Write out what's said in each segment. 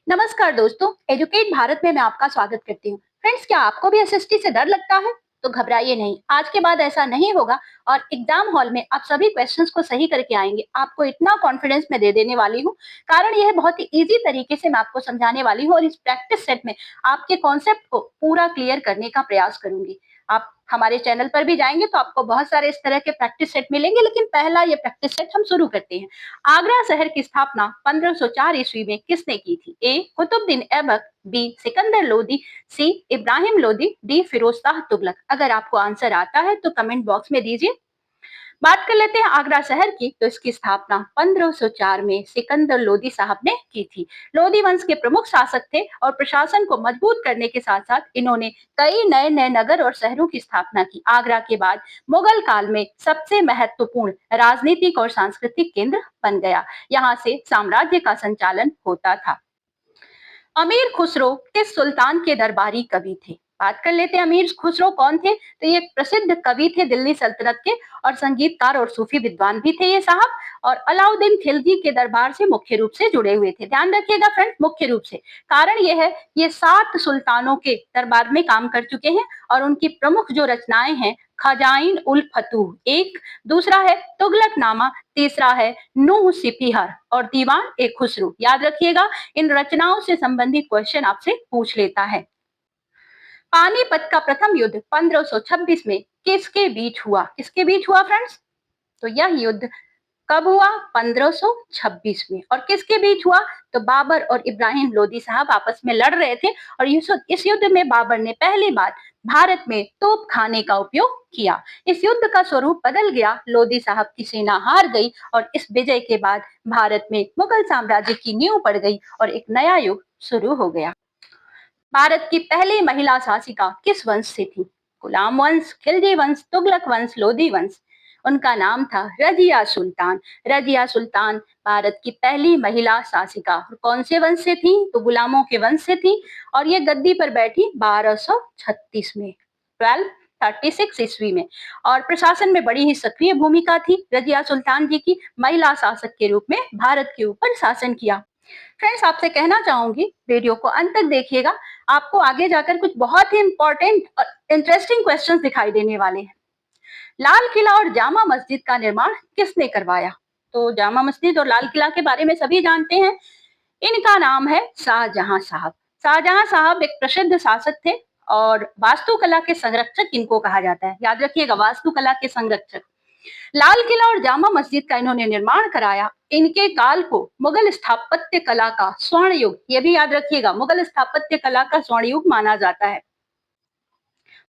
नमस्कार दोस्तों, एजुकेट भारत में मैं आपका स्वागत करती हूँ। फ्रेंड्स, क्या आपको भी एसएसटी से डर लगता है? तो घबराइए नहीं, आज के बाद ऐसा नहीं होगा और एग्जाम हॉल में आप सभी क्वेश्चंस को सही करके आएंगे। आपको इतना कॉन्फिडेंस मैं दे देने वाली हूँ, कारण यह बहुत ही इजी तरीके से मैं आपको समझाने वाली हूँ और इस प्रैक्टिस सेट में आपके कॉन्सेप्ट को पूरा क्लियर करने का प्रयास करूंगी। आप हमारे चैनल पर भी जाएंगे तो आपको बहुत सारे इस तरह के प्रैक्टिस सेट मिलेंगे, लेकिन पहला ये प्रैक्टिस सेट हम शुरू करते हैं। आगरा शहर की स्थापना 1504 ईस्वी में किसने की थी? ए कुतुबुद्दीन ऐबक, बी सिकंदर लोदी, सी इब्राहिम लोदी, डी फिरोज शाह तुगलक। अगर आपको आंसर आता है तो कमेंट बॉक्स में दीजिए। बात कर लेते हैं आगरा शहर की, तो इसकी स्थापना 1504 में सिकंदर लोदी साहब ने की थी। लोदी वंश के प्रमुख शासक थे और प्रशासन को मजबूत करने के साथ साथ इन्होंने कई नए नए नगर और शहरों की स्थापना की। आगरा के बाद मुगल काल में सबसे महत्वपूर्ण राजनीतिक और सांस्कृतिक केंद्र बन गया। यहाँ से साम्राज्य का संचालन होता था। अमीर खुसरो किस सुल्तान के दरबारी कवि थे? बात कर लेते हैं अमीर खुसरो कौन थे। तो ये प्रसिद्ध कवि थे दिल्ली सल्तनत के और संगीतकार और सूफी विद्वान भी थे ये साहब, और अलाउद्दीन खिलजी के दरबार से मुख्य रूप से जुड़े हुए थे। ध्यान रखिएगा फ्रेंड्स, मुख्य रूप से, कारण ये है ये 7 सुल्तानों के दरबार में काम कर चुके हैं और उनकी प्रमुख जो रचनाएं हैं, खजाइन उल फतूह एक, दूसरा है तुगलकनामा, तीसरा है नूह सिपीहर और दीवान ए खुसरो। याद रखिएगा, इन रचनाओं से संबंधित क्वेश्चन आपसे पूछ लेता है। पानीपत का प्रथम युद्ध 1526 में किसके बीच हुआ? किसके बीच हुआ फ्रेंड्स? तो यह युद्ध कब हुआ? 1526 में। और किसके बीच हुआ? तो बाबर और इब्राहिम लोदी साहब आपस में लड़ रहे थे और इस युद्ध में बाबर ने पहली बार भारत में तोप खाने का उपयोग किया। इस युद्ध का स्वरूप बदल गया, लोदी साहब की सेना हार गई और इस विजय के बाद भारत में मुगल साम्राज्य की नींव पड़ गई और एक नया युग शुरू हो गया। भारत की पहली महिला शासिका किस वंश से थी? गुलाम वंश, खिलजी वंश, तुगलक वंश, लोधी वंश। उनका नाम था रजिया सुल्तान। रजिया सुल्तान भारत की पहली महिला शासिका। कौन से वंश से थी? तो गुलामों के वंश से थी और ये गद्दी पर बैठी 1236 में, 1236 ईस्वी में, और प्रशासन में बड़ी ही सक्रिय भूमिका थी रजिया सुल्तान जी की। महिला शासक के रूप में भारत के ऊपर शासन किया। फ्रेंड्स, आपसे कहना चाहूंगी वीडियो को अंत तक देखिएगा, आपको आगे जाकर कुछ बहुत ही इंपॉर्टेंट और इंटरेस्टिंग क्वेश्चंस दिखाई देने वाले हैं। लाल किला और जामा मस्जिद का निर्माण किसने करवाया? तो जामा मस्जिद और लाल किला के बारे में सभी जानते हैं। इनका नाम है शाहजहां साहब। शाहजहां साहब एक प्रसिद्ध शासक थे और वास्तुकला के संरक्षक इनको कहा जाता है। याद रखिएगा, वास्तुकला के संरक्षक। लाल किला और जामा मस्जिद का इन्होंने निर्माण कराया। इनके काल को मुगल स्थापत्य कला का स्वर्ण युग, ये भी याद रखिएगा, मुगल स्थापत्य कला का स्वर्ण युग माना जाता है।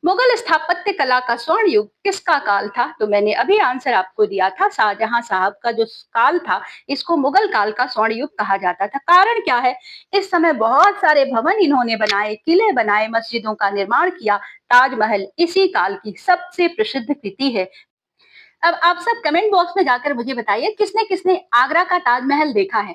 मुगल स्थापत्य कला का स्वर्ण युग किसका काल था? तो मैंने अभी आंसर आपको दिया था, शाहजहां साहब का जो काल था इसको मुगल काल का स्वर्ण युग कहा जाता था। कारण क्या है? इस समय बहुत सारे भवन इन्होंने बनाए, किले बनाए, मस्जिदों का निर्माण किया। ताजमहल इसी काल की सबसे प्रसिद्ध कृति है। अब आप सब कमेंट बॉक्स में जाकर मुझे बताइए, किसने किसने आगरा का ताजमहल देखा है?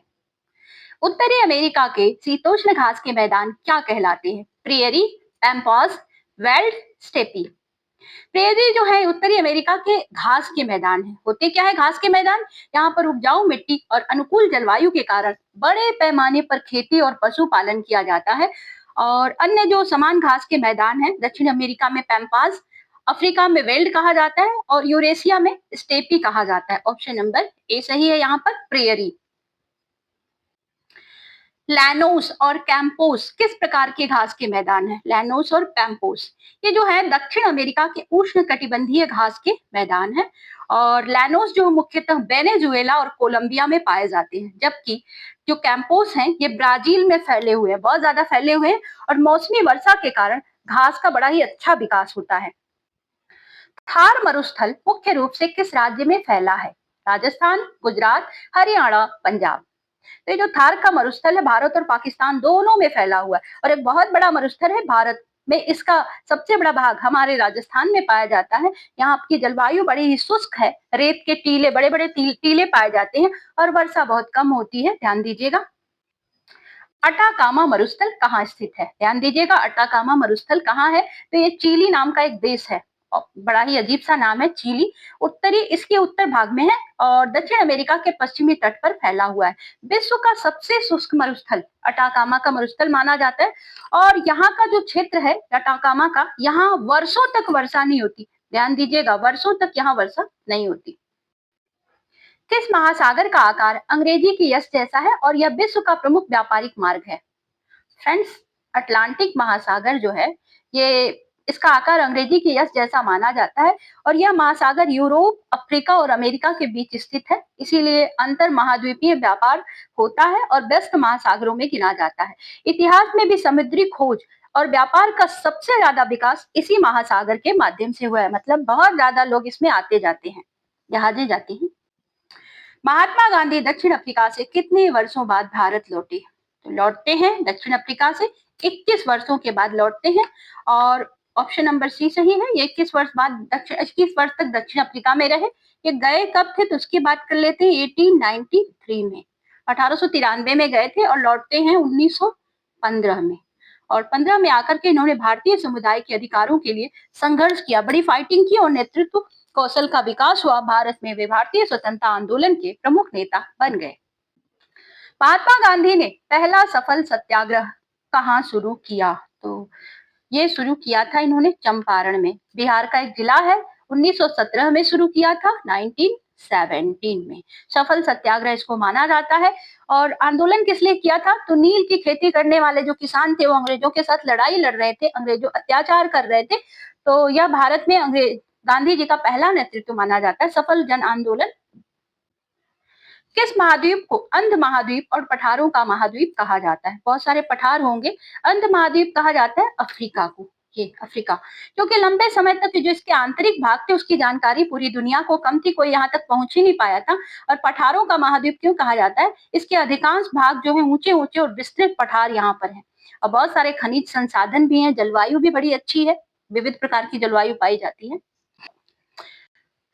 उत्तरी अमेरिका के शीतोष्ण घास के मैदान क्या कहलाते हैं? Prairie, pampas, veld, steppe. Prairie जो है उत्तरी अमेरिका के घास के मैदान है। होते क्या है घास के मैदान? यहाँ पर उपजाऊ मिट्टी और अनुकूल जलवायु के कारण बड़े पैमाने पर खेती और पशुपालन किया जाता है। और अन्य जो समान घास के मैदान है, दक्षिण अमेरिका में पैम्पाज, अफ्रीका में वेल्ड कहा जाता है और यूरेशिया में स्टेपी कहा जाता है। ऑप्शन नंबर ए सही है यहाँ पर, प्रेयरी। लैनोस और कैंपोस किस प्रकार के घास के मैदान है? लैनोस और पैम्पोस ये जो है दक्षिण अमेरिका के उष्ण कटिबंधीय घास के मैदान है। और लैनोस जो मुख्यतः वेनेजुएला और कोलंबिया में पाए जाते हैं, जबकि जो कैंपोस हैं ये ब्राजील में फैले हुए हैं, बहुत ज्यादा फैले हुए हैं और मौसमी वर्षा के कारण घास का बड़ा ही अच्छा विकास होता है। थार मरुस्थल मुख्य रूप से किस राज्य में फैला है? राजस्थान, गुजरात, हरियाणा, पंजाब। तो ये जो थार का मरुस्थल है भारत और पाकिस्तान दोनों में फैला हुआ है और एक बहुत बड़ा मरुस्थल है भारत में। इसका सबसे बड़ा भाग हमारे राजस्थान में पाया जाता है। यहाँ की जलवायु बड़ी ही शुष्क है, रेत के टीले, बड़े बड़े टीले पाए जाते हैं और वर्षा बहुत कम होती है। ध्यान दीजिएगा। अटाकामा मरुस्थल कहाँ स्थित है? ध्यान दीजिएगा, अटाकामा मरुस्थल कहाँ है? तो ये चिली नाम का एक देश है। बड़ा ही अजीब सा नाम है चिली। उत्तरी इसके उत्तर भाग में है और दक्षिण अमेरिका के पश्चिमी तट पर फैला हुआ है। विश्व का सबसे शुष्क मरुस्थल अटाकामा का मरुस्थल माना जाता है और यहाँ का जो क्षेत्र है अटाकामा का, यहाँ वर्षों तक वर्षा नहीं होती। ध्यान दीजिएगा, वर्षों तक यहाँ वर्षा नहीं होती। किस महासागर का आकार अंग्रेजी की यस जैसा है और यह विश्व का प्रमुख व्यापारिक मार्ग है? फ्रेंड्स, अटलांटिक महासागर जो है ये इसका आकार अंग्रेजी की यस जैसा माना जाता है और यह महासागर यूरोप, अफ्रीका और अमेरिका के बीच स्थित है। इसीलिए अंतर महाद्वीपीय व्यापार होता है और व्यस्त महासागरों में गिना जाता है। इतिहास में भी समुद्री खोज और व्यापार का सबसे ज्यादा विकास इसी महासागर के माध्यम से हुआ है। मतलब बहुत ज्यादा लोग इसमें आते जाते हैं, जहाजें जाती हैं। महात्मा गांधी दक्षिण अफ्रीका से कितने वर्षों बाद भारत लौटे? तो लौटते हैं दक्षिण अफ्रीका से 21 वर्षों के बाद लौटते हैं और ऑप्शन नंबर सी सही है। ये 21 वर्ष बाद 21 वर्ष तक दक्षिण अफ्रीका में रहे। ये गए कब थे तो उसकी बात कर लेते हैं 1893 में। 1893 में गए थे और लौटते हैं 1915 में। और 15 में आकर के इन्होंने भारतीय समुदाय के अधिकारों के लिए संघर्ष किया, बड़ी फाइटिंग की और नेतृत्व कौशल का विकास हुआ। भारत में वे भारतीय स्वतंत्रता आंदोलन के प्रमुख नेता बन गए। महात्मा गांधी ने पहला सफल सत्याग्रह कहाँ शुरू किया? तो ये शुरू किया था इन्होंने चंपारण में, बिहार का एक जिला है। 1917 में शुरू किया था, 1917 में सफल सत्याग्रह इसको माना जाता है। और आंदोलन किस लिए किया था? तो नील की खेती करने वाले जो किसान थे वो अंग्रेजों के साथ लड़ाई लड़ रहे थे, अंग्रेजों अत्याचार कर रहे थे। तो यह भारत में अंग्रेज गांधी जी का पहला नेतृत्व माना जाता है, सफल जन आंदोलन। किस महाद्वीप को अंध महाद्वीप और पठारों का महाद्वीप कहा जाता है? बहुत सारे पठार होंगे। अंध महाद्वीप कहा जाता है अफ्रीका को, ये अफ्रीका, क्योंकि लंबे समय तक जो इसके आंतरिक भाग थे उसकी जानकारी पूरी दुनिया को कम थी, कोई यहाँ तक पहुंच ही नहीं पाया था। और पठारों का महाद्वीप क्यों कहा जाता है? इसके अधिकांश भाग जो है ऊंचे ऊंचे और विस्तृत पठार यहाँ पर है और बहुत सारे खनिज संसाधन भी है, जलवायु भी बड़ी अच्छी है, विविध प्रकार की जलवायु पाई जाती है।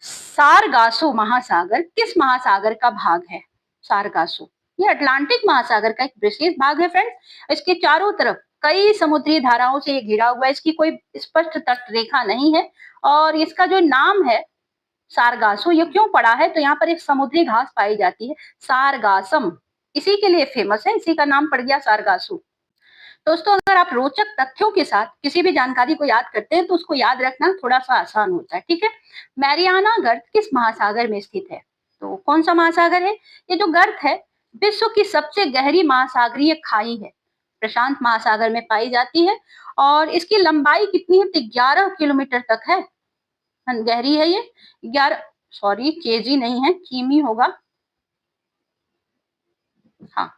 सारगासो महासागर किस महासागर का भाग है? सारगासो ये अटलांटिक महासागर का एक विशेष भाग है फ्रेंड्स। इसके चारों तरफ कई समुद्री धाराओं से ये घिरा हुआ है, इसकी कोई स्पष्ट तट रेखा नहीं है। और इसका जो नाम है सारगासो, ये क्यों पड़ा है? तो यहाँ पर एक समुद्री घास पाई जाती है सारगासम, इसी के लिए फेमस है, इसी का नाम पड़ गया सारगासो। दोस्तों, अगर आप रोचक तथ्यों के साथ किसी भी जानकारी को याद करते हैं तो उसको याद रखना थोड़ा सा आसान होता है, ठीक है। मैरियाना गर्त किस महासागर में स्थित है? तो कौन सा महासागर है? ये जो गर्त है विश्व की सबसे गहरी महासागरीय खाई है, प्रशांत महासागर में पाई जाती है और इसकी लंबाई कितनी है? तो 11 किलोमीटर तक है, गहरी है ये। 11 सॉरी केजी नहीं है, किमी होगा। हाँ,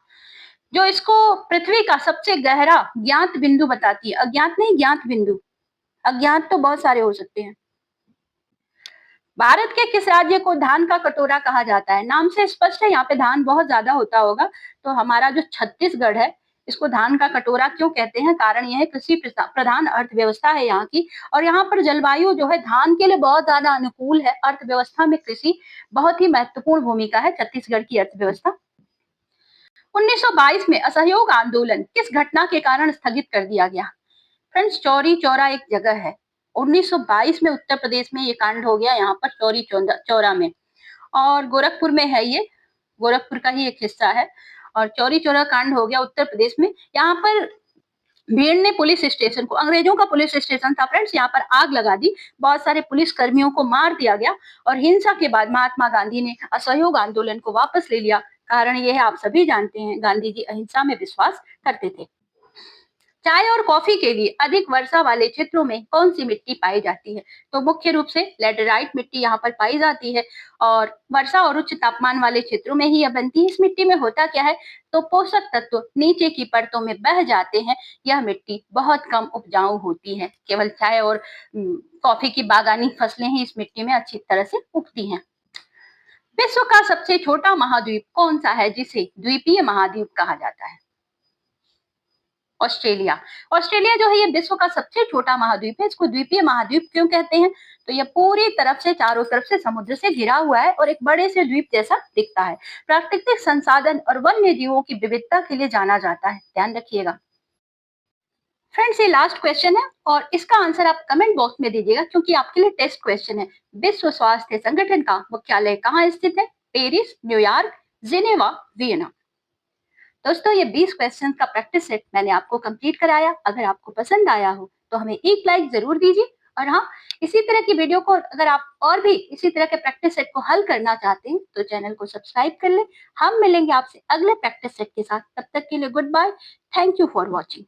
जो इसको पृथ्वी का सबसे गहरा ज्ञात बिंदु बताती है, अज्ञात नहीं ज्ञात बिंदु, अज्ञात तो बहुत सारे हो सकते हैं। भारत के किस राज्य को धान का कटोरा कहा जाता है? नाम से स्पष्ट है यहाँ पे धान बहुत ज्यादा होता होगा। तो हमारा जो छत्तीसगढ़ है इसको धान का कटोरा क्यों कहते हैं? कारण यह है कृषि प्रधान अर्थव्यवस्था है यहाँ की और यहाँ पर जलवायु जो है धान के लिए बहुत ज्यादा अनुकूल है। अर्थव्यवस्था में कृषि बहुत ही महत्वपूर्ण भूमिका है छत्तीसगढ़ की अर्थव्यवस्था। 1922 में असहयोग आंदोलन किस घटना के कारण स्थगित कर दिया गया? फ्रेंड्स, चौरी चौरा एक जगह है, 1922 में उत्तर प्रदेश में ये कांड हो गया, यहाँ पर चौरी चौरा में, और गोरखपुर में है ये, गोरखपुर का ही एक हिस्सा है। और चौरी चौरा कांड हो गया उत्तर प्रदेश में। यहाँ पर भीड़ ने पुलिस स्टेशन को, अंग्रेजों का पुलिस स्टेशन था फ्रेंड्स, यहाँ पर आग लगा दी, बहुत सारे पुलिस कर्मियों को मार दिया गया और हिंसा के बाद महात्मा गांधी ने असहयोग आंदोलन को वापस ले लिया। कारण यह है, आप सभी जानते हैं, गांधी जी अहिंसा में विश्वास करते थे। चाय और कॉफी के लिए अधिक वर्षा वाले क्षेत्रों में कौन सी मिट्टी पाई जाती है? तो मुख्य रूप से लैटेराइट मिट्टी यहाँ पर पाई जाती है और वर्षा और उच्च तापमान वाले क्षेत्रों में ही यह बनती है। इस मिट्टी में होता क्या है? तो पोषक तत्व नीचे की परतों में बह जाते हैं, यह मिट्टी बहुत कम उपजाऊ होती है। केवल चाय और कॉफी की बागानी फसलें ही इस मिट्टी में अच्छी तरह से उगती हैं। विश्व का सबसे छोटा महाद्वीप कौन सा है जिसे द्वीपीय महाद्वीप कहा जाता है? ऑस्ट्रेलिया। ऑस्ट्रेलिया जो है ये विश्व का सबसे छोटा महाद्वीप है। इसको द्वीपीय महाद्वीप क्यों कहते हैं? तो ये पूरी तरफ से, चारों तरफ से समुद्र से घिरा हुआ है और एक बड़े से द्वीप जैसा दिखता है। प्राकृतिक संसाधन और वन्य जीवों की विविधता के लिए जाना जाता है, ध्यान रखिएगा। फ्रेंड्स, ये लास्ट क्वेश्चन है और इसका आंसर आप कमेंट बॉक्स में दीजिएगा क्योंकि आपके लिए टेस्ट क्वेश्चन है। विश्व स्वास्थ्य संगठन का मुख्यालय कहाँ स्थित है? Paris, New York, Geneva, Vienna. दोस्तों, ये 20 क्वेश्चन का प्रैक्टिस सेट मैंने आपको कंप्लीट कराया। अगर आपको पसंद आया हो तो हमें एक लाइक जरूर दीजिए। और हाँ, इसी तरह की वीडियो को अगर आप और भी इसी तरह के प्रैक्टिस सेट को हल करना चाहते हैं तो चैनल को सब्सक्राइब कर लें। हम मिलेंगे आपसे अगले प्रैक्टिस सेट के साथ। तब तक के लिए goodbye. Thank you for watching.